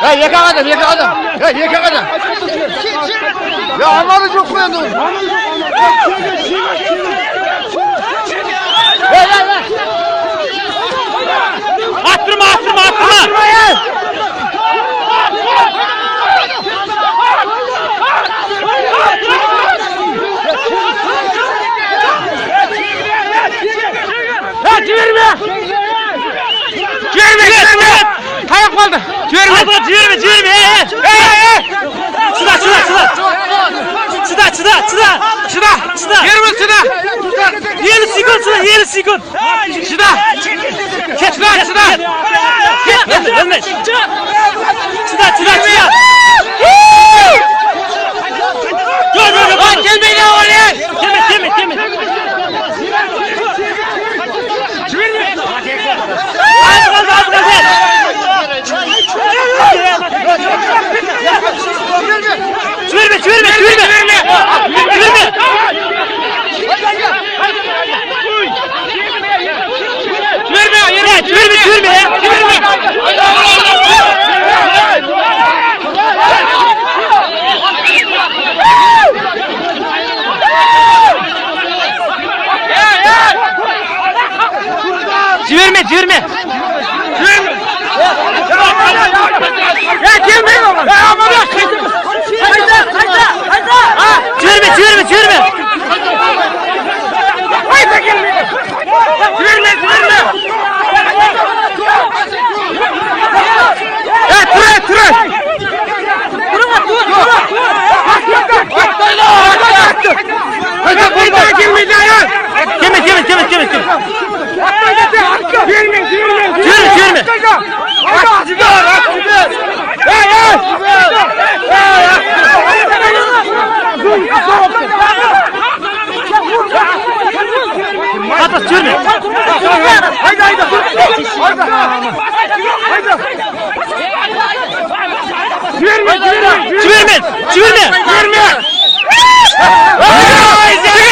Yakaladım. Yakaladım. Ya amalı çok beğendim. Attırma. Çevirme. Kayak kaldı. Çevirme. Çıda. Yerime çıda. Yeri sikun. Çıda. Çıda. Ölmez. Çıda. Dur. Gelmeyin ya oraya. Temiz. Çevirme. Ya gelmeyin ama. Ya ama bak. Çevirme. Haydi gelmeyin. Çevirme. Ya tıra. Hadi burada gelmeyin ya. Temiz. Çevirme. Atlas çevirme. Haydi. Çevirme. Çevirme. Haydi.